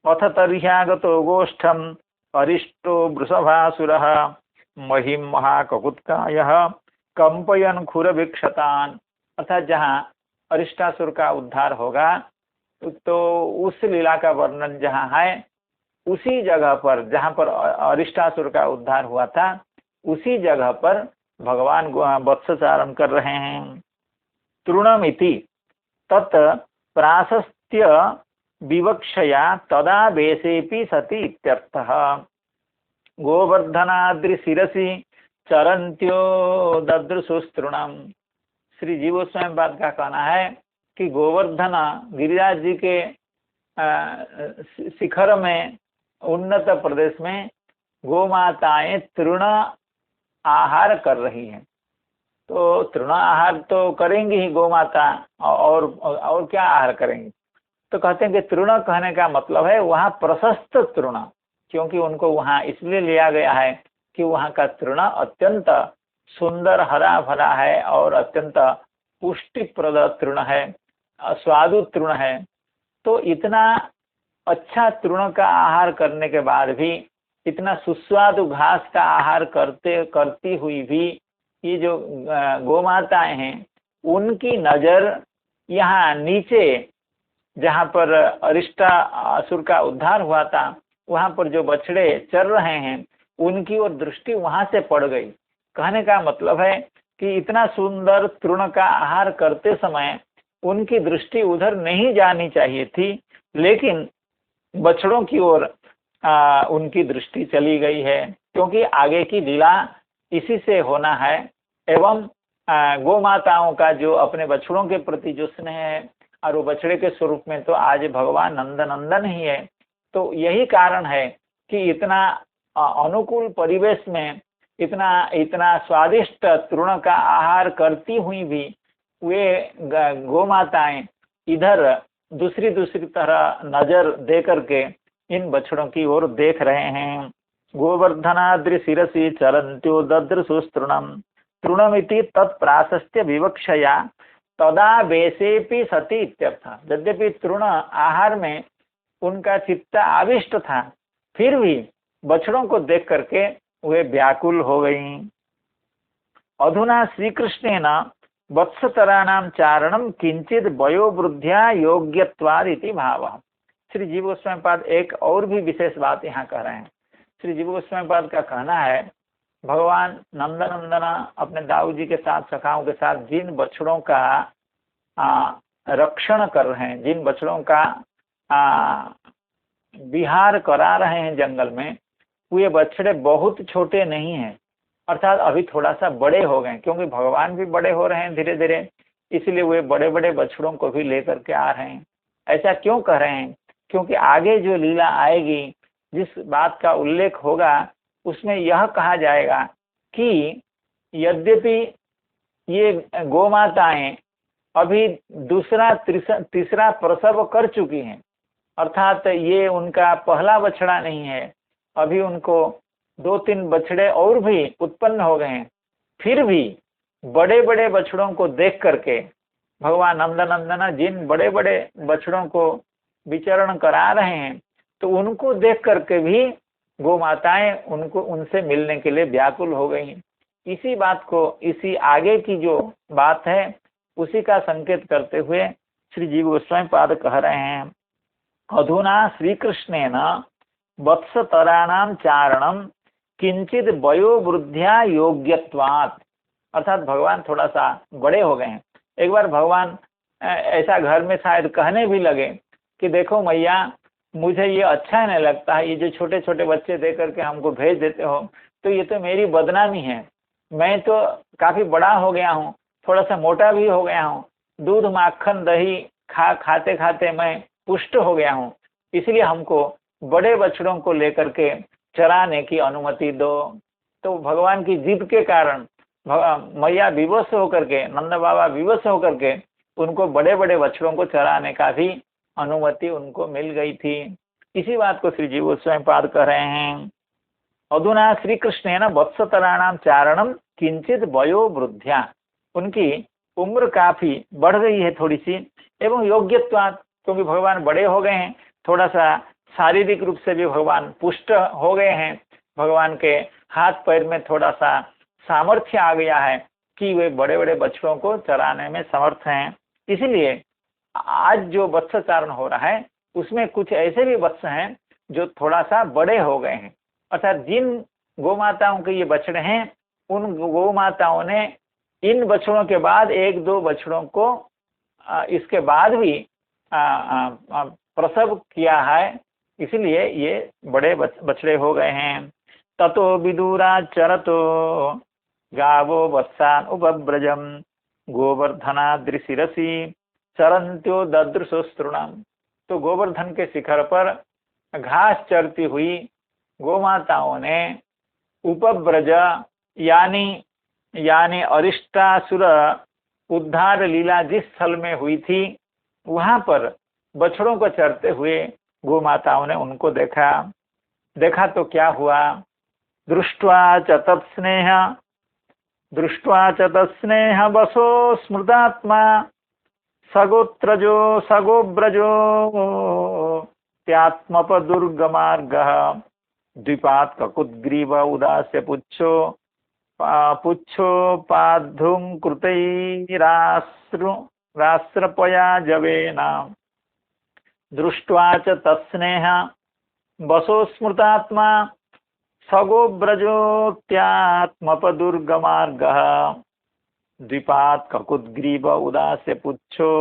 अथ तर्ह्यागतो गोष्ठम अरिष्टो वृषभासुरः महिम महाककुत्कायः कंपयन खुरभिक्षतान, अर्थात जहाँ अरिष्टासुर का उद्धार होगा तो उस लीला का वर्णन जहाँ है उसी जगह पर जहाँ पर अरिष्टासुर का उद्धार हुआ था उसी जगह पर भगवान वत्सचारण कर रहे हैं। तृणमिति तत् प्राशस्त्य विवक्षया तदा वेशेपि सति इत्यर्थः। गोवर्धनाद्रि शिरसि चरन्त्यो ददृशुस्तृणम। श्री जीव गोस्वामी पाद का कहना है कि गोवर्धन गिरिराज जी के शिखर में उन्नत प्रदेश में गोमाताएं तृण आहार कर रही हैं। तो तृण आहार तो करेंगी ही गोमाता, और क्या आहार करेंगी? तो कहते हैं कि तृण कहने का मतलब है वहाँ प्रशस्त तृण, क्योंकि उनको वहाँ इसलिए लिया गया है कि वहाँ का तृण अत्यंत सुंदर हरा भरा है और अत्यंत पुष्टिप्रद तृण है, स्वादु तृण है। तो इतना अच्छा तृण का आहार करने के बाद भी, इतना सुस्वादु घास का आहार करती हुई भी ये जो गोमाताएं हैं उनकी नजर यहाँ नीचे जहाँ पर अरिष्टासुर का उद्धार हुआ था वहाँ पर जो बछड़े चर रहे हैं उनकी ओर दृष्टि वहां से पड़ गई। कहने का मतलब है कि इतना सुंदर तृण का आहार करते समय उनकी दृष्टि उधर नहीं जानी चाहिए थी, लेकिन बछड़ों की ओर उनकी दृष्टि चली गई है, क्योंकि आगे की लीला इसी से होना है। एवं गोमाताओं का जो अपने बछड़ों के प्रति जो स्नेह है और वो बछड़े के स्वरूप में तो आज भगवान नंदनंदन ही है। तो यही कारण है कि इतना अनुकूल परिवेश में इतना स्वादिष्ट तृण का आहार करती हुई भी वे गोमाताएं इधर दूसरी तरह नजर दे करके इन बछड़ों की ओर देख रहे हैं। गोवर्धनाद्रि शिरसि चरन्त्यो ददृशुस्तृणम तृणमिति तत्प्राशस्त्य विवक्षया तदा वेशेपि सति इत्यर्थ। यद्यपि तृण आहार में उनका चित्त आविष्ट था, फिर भी बछड़ों को देख करके वे व्याकुल हो गईं। अधुना श्रीकृष्णेन वत्सतराणां चारणं किंचित वयोवृद्ध्या योग्यत्वादिति भावः। श्री जीव गोस्वामी पाद एक और भी विशेष बात यहाँ कह रहे हैं। श्री जीव गोस्वामी पाद का कहना है भगवान नंदनंदना अपने दाऊ जी के साथ सखाओं के साथ जिन बछड़ों का रक्षण कर रहे हैं, जिन बछड़ों का विहार करा रहे हैं जंगल में, वे बछड़े बहुत छोटे नहीं हैं, अर्थात अभी थोड़ा सा बड़े हो गए, क्योंकि भगवान भी बड़े हो रहे हैं धीरे धीरे, इसलिए वे बड़े बड़े बछड़ों को भी लेकर के आ रहे हैं। ऐसा क्यों कह रहे हैं? क्योंकि आगे जो लीला आएगी, जिस बात का उल्लेख होगा, उसमें यह कहा जाएगा कि यद्यपि ये गोमाताएं अभी दूसरा तीसरा प्रसव कर चुकी हैं, अर्थात ये उनका पहला बछड़ा नहीं है, अभी उनको 2-3 बछड़े और भी उत्पन्न हो गए हैं, फिर भी बड़े बड़े बछड़ों को देख करके भगवान नंदनंदना जिन बड़े बड़े बछड़ों को विचरण करा रहे हैं, तो उनको देख करके भी गो माताएं उनसे मिलने के लिए व्याकुल हो गई। इसी बात को, इसी आगे की जो बात है उसी का संकेत करते हुए श्री जीव गोस्वामी पाद कह रहे हैं, अधुना श्री कृष्णेन वत्सतराणाम चारणम किंचित वयोवृद्ध्या योग्यत्वात्, अर्थात भगवान थोड़ा सा बड़े हो गए हैं। एक बार भगवान ऐसा घर में शायद कहने भी लगे कि देखो मैया, मुझे ये अच्छा नहीं लगता है, ये जो छोटे छोटे बच्चे दे करके हमको भेज देते हो, तो ये तो मेरी बदनामी है। मैं तो काफी बड़ा हो गया हूँ, थोड़ा सा मोटा भी हो गया हूँ, दूध माखन दही खाते खाते मैं पुष्ट हो गया हूँ, इसलिए हमको बड़े बछड़ों को लेकर के चराने की अनुमति दो। तो भगवान की जिद के कारण मैया विवश होकर के, नंद बाबा विवश होकर के उनको बड़े बड़े बछड़ों को चराने का भी अनुमति उनको मिल गई थी। इसी बात को श्री जीव गोस्वामी पाद कर रहे हैं, अधुना श्री कृष्णेन वत्सतराणाम चारणम किंचित वयोवृद्ध्या, उनकी उम्र काफी बढ़ गई है थोड़ी सी, एवं योग्यत्वात्, क्योंकि भगवान बड़े हो गए हैं, थोड़ा सा शारीरिक रूप से भी भगवान पुष्ट हो गए हैं, भगवान के हाथ पैर में थोड़ा सा सामर्थ्य आ गया है कि वे बड़े बड़े बछड़ों को चराने में समर्थ हैं। इसलिए आज जो वत्सचारण हो रहा है उसमें कुछ ऐसे भी वत्स हैं जो थोड़ा सा बड़े हो गए हैं, अर्थात जिन गोमाताओं के ये बछड़े हैं, उन गोमाताओं ने इन बछड़ों के बाद 1-2 बछड़ों को इसके बाद भी प्रसव किया है, इसलिए ये बड़े बछड़े हो गए हैं। ततो विदुरा चरतो गावो वत्सान उपव्रजम गोवर्धनाद्रिशिरसि चरंत्यो ददृशोस्तृणम, तो गोवर्धन के शिखर पर घास चरती हुई गोमाताओं ने उपव्रज यानी अरिष्टासुर उद्धार लीला जिस स्थल में हुई थी, वहां पर बछड़ों को चरते हुए गोमाताओं ने उनको देखा तो क्या हुआ, दृष्ट्वा च तत्स्नेह वसो स्मृतात्मा सगोत्रजो सगोब्रजो त्यात्मपदुर्गमार्गः द्विपात् ककुद्ग्रीव उदास्य पुच्छोपाद्धुं कृतैराश्रपया जवेना दृष्ट्वा च तत्स्नेह वसो स्मृतात्मा सगोब्रजोत्यात्मपदुर्गमार्गः द्विपात् ककुद्ग्रीव उदास्य पुच्छो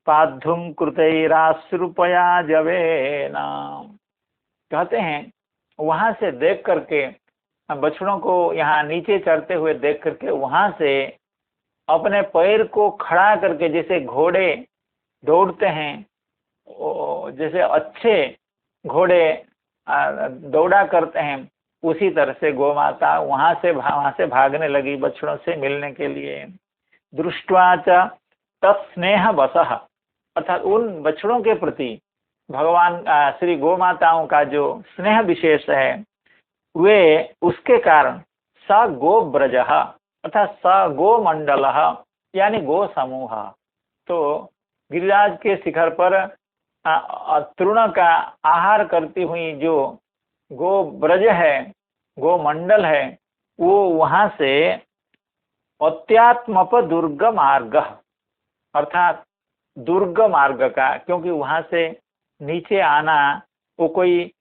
पाद्धुं कृतैराश्रुपया जवेना। कहते हैं वहां से देख करके बछड़ों को यहाँ नीचे चढ़ते हुए देख करके, वहां से अपने पैर को खड़ा करके, जैसे घोड़े दौड़ते हैं, जैसे अच्छे घोड़े दौड़ा करते हैं, उसी तरह से गोमाता वहां से भागने लगी बछड़ों से मिलने के लिए। दृष्ट्वा च तत्स्नेह वसः, अर्थात उन बछड़ों के प्रति भगवान श्री गोमाताओं का जो स्नेह विशेष है, वे उसके कारण स गो ब्रज अर्थात स गो मंडल यानी गो समूह, तो गिरिराज के शिखर पर तृण का आहार करती हुई जो गो ब्रज है, गो मंडल है, वो वहां से अत्यात्मप दुर्ग मार्ग, अर्थात दुर्ग मार्ग का, क्योंकि वहां से नीचे आना वो कोई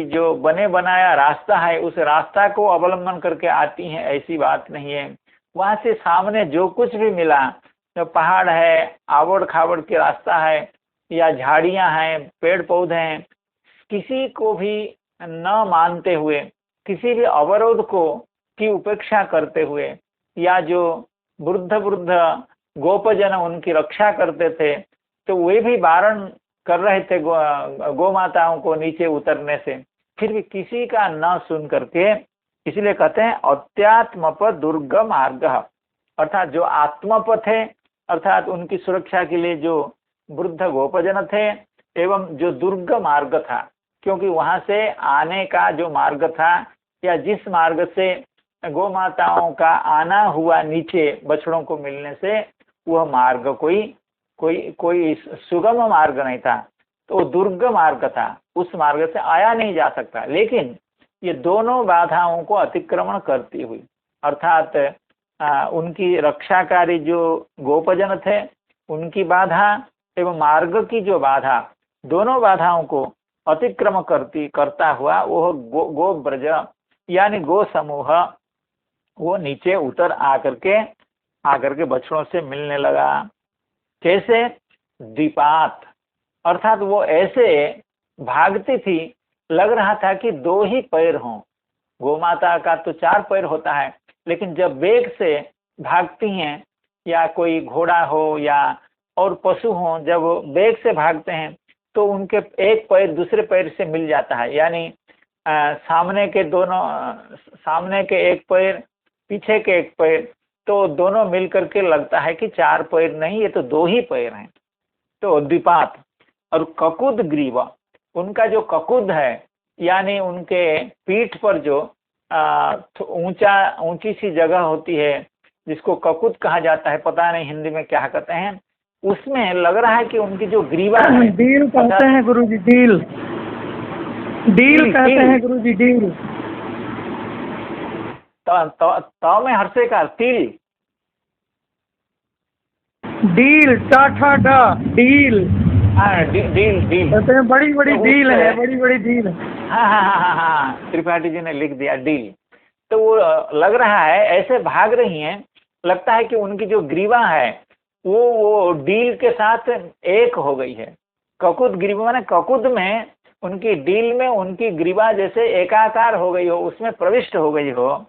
जो बने बनाया रास्ता है, उस रास्ता को अवलंबन करके आती हैं, ऐसी बात नहीं है। वहां से सामने जो कुछ भी मिला, जो पहाड़ है, आवड़ खावड़ के रास्ता है, या झाड़ियां हैं, पेड़ पौधे हैं, किसी को भी न मानते हुए, किसी भी अवरोध को की उपेक्षा करते हुए, या जो वृद्ध वृद्ध गोपजन उनकी रक्षा करते थे, तो वे भी वारण कर रहे थे गौ माताओं को नीचे उतरने से, फिर भी किसी का न सुन करके, इसलिए कहते हैं अत्यात्मपथ दुर्गम मार्ग, अर्थात जो आत्मपथ है, अर्थात उनकी सुरक्षा के लिए जो वृद्ध गोपजन थे, एवं जो दुर्गम मार्ग था, क्योंकि वहां से आने का जो मार्ग था, या जिस मार्ग से गौ माताओं का आना हुआ नीचे बछड़ों को मिलने से, वह मार्ग कोई सुगम मार्ग नहीं था, तो दुर्गम मार्ग था, उस मार्ग से आया नहीं जा सकता। लेकिन ये दोनों बाधाओं को अतिक्रमण करती हुई, अर्थात उनकी रक्षाकारी जो गोपजन थे उनकी बाधा एवं मार्ग की जो बाधा, दोनों बाधाओं को अतिक्रमण करता हुआ वह गो ब्रज यानी गो समूह वो नीचे उतर आकर के बछड़ों से मिलने लगा। कैसे? द्विपात, अर्थात वो ऐसे भागती थी, लग रहा था कि दो ही पैर हों। गोमाता का तो 4 पैर होता है, लेकिन जब वेग से भागती हैं, या कोई घोड़ा हो या और पशु हो, जब वेग से भागते हैं तो उनके एक पैर दूसरे पैर से मिल जाता है, यानी सामने के एक पैर, पीछे के एक पैर, तो दोनों मिल करके लगता है कि 4 पैर नहीं, ये तो 2 ही पैर हैं। तो द्विपात। और ककुद ग्रीवा, उनका जो ककुद है, यानी उनके पीठ पर जो ऊंची सी जगह होती है, जिसको ककुद कहा जाता है, पता नहीं हिंदी में क्या कहते हैं, उसमें लग रहा है कि उनकी जो ग्रीवा है, डील कहते हैं गुरुजी, डील कहते हैं गुरुजी, डील। तो में हर्षे का तिल, डील, टाठा डा, डील। डील कहते हैं बड़ी बड़ी डील है, बड़ी बड़ी डील। हाँ, त्रिपाठी जी ने लिख दिया डील। तो वो लग रहा है ऐसे भाग रही हैं, लगता है कि उनकी जो ग्रीवा है वो डील के साथ एक हो गई है। ककुद ग्रीवा माने ककुद में, उनकी डील में उनकी ग्रीवा जैसे एकाकार हो गई हो, उसमें प्रविष्ट हो गई हो।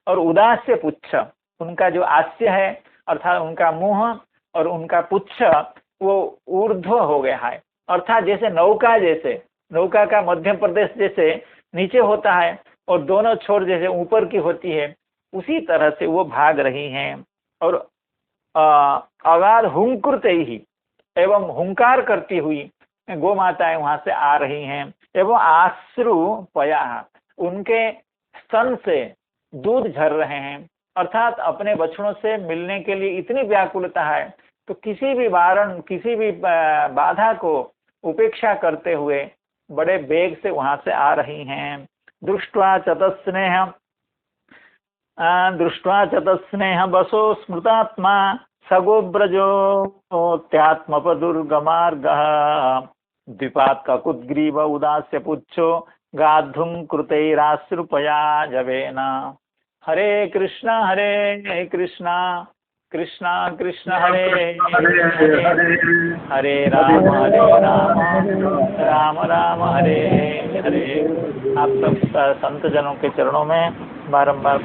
और उदास से पुच्छ, उनका जो आस्य है, अर्थात उनका मुंह और उनका पुच्छ वो ऊर्ध्व हो गया है, अर्थात जैसे नौका का मध्य प्रदेश जैसे नीचे होता है और दोनों छोर जैसे ऊपर की होती है, उसी तरह से वो भाग रही हैं। और अगाध हुंकृते ही, एवं हुंकार करती हुई गौ माताएं वहां से आ रही हैं, एवं आश्रु पया, उनके स्तन से दूध झर रहे हैं, अर्थात अपने बछड़ों से मिलने के लिए इतनी व्याकुलता है, तो किसी भी बाधा को उपेक्षा करते हुए बड़े वेग से वहां से आ रही हैं। दृष्ट्वा चतस्नेह बसो स्मृतात्मा सगोब्रजोत्यात्मपदुर्गमार्गः द्विपात ककुद्ग्रीव उदास्य पुच्छो गाद्धुं कृतैराश्रुपया जवेन। हरे कृष्णा कृष्णा कृष्ण हरे हरे राम राम राम हरे हरे। आप सब संत जनों के चरणों में बारंबार